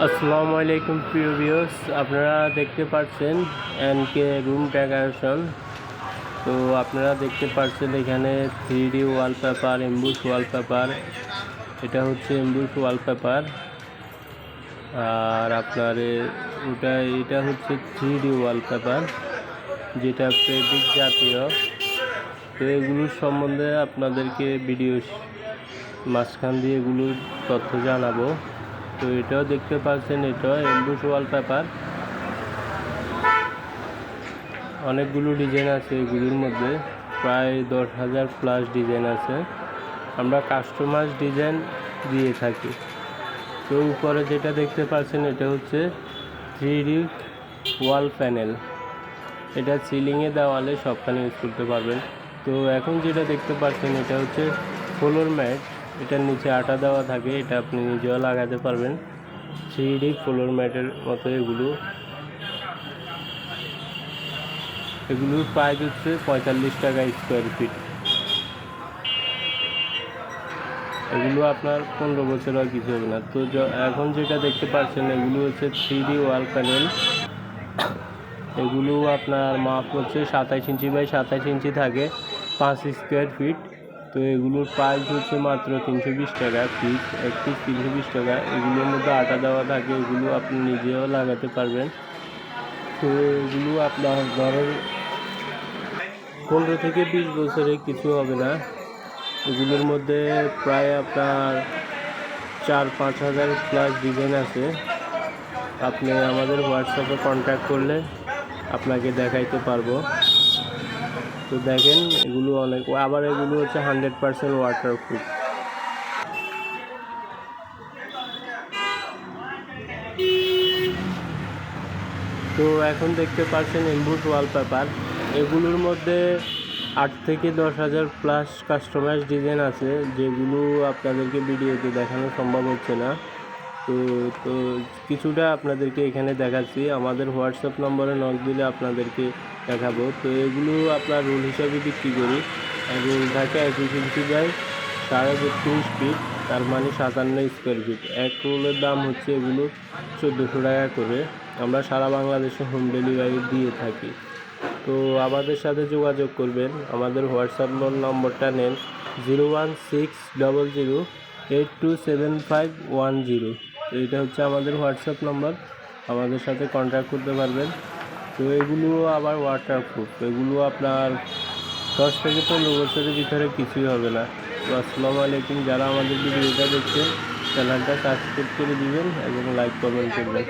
আসসালামু আলাইকুম প্রিয় ভিউয়ার্স, আপনারা দেখতে পাচ্ছেন এনকে রুম ডেকোরেশন। তো আপনারা দেখতে পাচ্ছেন এখানে 3D ওয়ালপেপার, এমবুশ ওয়ালপেপার। এটা হচ্ছে এমবুশ ওয়ালপেপার। আর আপনার এটা হচ্ছে 3D ওয়ালপেপার, যেটা ফেব্রিক জাতীয়। তো এগুলোর সম্বন্ধে আপনাদেরকে ভিডিও মাঝখান দিয়ে এগুলোর তথ্য জানাবো। তো এটাও দেখতে পাচ্ছেন, এটা এমবুশ ওয়ালপেপার। অনেকগুলো ডিজাইন আছে এগুলোর মধ্যে, প্রায় 10,000 প্লাস ডিজাইন আছে। আমরা কাস্টমাইজ ডিজাইন দিয়ে থাকি। তো উপরে যেটা দেখতে পাচ্ছেন এটা হচ্ছে 3D ওয়াল প্যানেল। এটা সিলিংয়ে দেওয়ালে সবখানে ইউজ করতে পারবেন। তো এখন যেটা দেখতে পাচ্ছেন এটা হচ্ছে ফ্লোর ম্যাট। এটার নিচে আটা দেওয়া থাকে, এটা আপনি নিজেও লাগাতে পারবেন। 3D ফ্লোর ম্যাটের মতো এগুলোর প্রাইস হচ্ছে 45 টাকা স্কোয়ার ফিট। এগুলো আপনার 15 বছর আর কিছু হবে না। তো এখন যেটা দেখতে পাচ্ছেন এগুলো হচ্ছে 3D ওয়াল প্যানেল। এগুলো আপনার মাপ হচ্ছে 27 ইঞ্চি বাই 27 ইঞ্চি থাকে, 5 স্কোয়ার ফিট। তো এগুলোর প্রাইস হচ্ছে মাত্র 320 টাকা পিস, এক পিস 320 টাকা। এগুলোর মধ্যে আটা দেওয়া থাকে, এগুলো আপনি নিজেও লাগাতে পারবেন। তো এগুলো আপনার ধরেন 15 থেকে 20 বছরে কিছু হবে না। এগুলোর মধ্যে প্রায় আপনার 4-5 হাজার প্লাস ডিজাইন আছে। আপনি আমাদের হোয়াটসঅ্যাপে কন্ট্যাক্ট করলে আপনাকে দেখাইতে পারবো। তো দেখেন এগুলো আবার এগুলো হচ্ছে 100% ওয়াটারপ্রুফ। তো এখন দেখতে পাচ্ছেন এমবুশ ওয়ালপেপার। এগুলোর মধ্যে 8 থেকে 10,000 প্লাস কাস্টমাইজ ডিজাইন আছে, যেগুলো আপনাদেরকে ভিডিওতে দেখানো সম্ভব হচ্ছে না। তো তো কিছুটা আপনাদেরকে এখানে দেখাচ্ছি। আমাদের হোয়াটসঅ্যাপ নম্বরে নক দিলে আপনাদেরকে দেখাবো। তো এগুলো আপনার রোল হিসাবে বিক্রি করি। রোল থাকে 21 ইঞ্চি বাই 32.5 ফিট, তার মানে 57 স্কোয়ার ফিট। এক রোলের দাম হচ্ছে এগুলো 1400 টাকা করে। আমরা সারা বাংলাদেশে হোম ডেলিভারি দিয়ে থাকি। তো আমাদের সাথে যোগাযোগ করবেন। আমাদের হোয়াটসঅ্যাপ নম্বরটা নেন 01600827510। তো এটা হচ্ছে আমাদের হোয়াটসঅ্যাপ নম্বর, আমাদের সাথে কন্ট্যাক্ট করতে পারবেন। তো এগুলো আবার ওয়াটারপ্রুফ, এগুলো আপনার 10 থেকে 15 বছরের ভিতরে কিছুই হবে না। তো আসসালামু আলাইকুম। যারা আমাদের ভিডিওটা দেখছেন চ্যানেলটা সাবস্ক্রাইব করে দিবেন এবং লাইক কমেন্ট করবেন।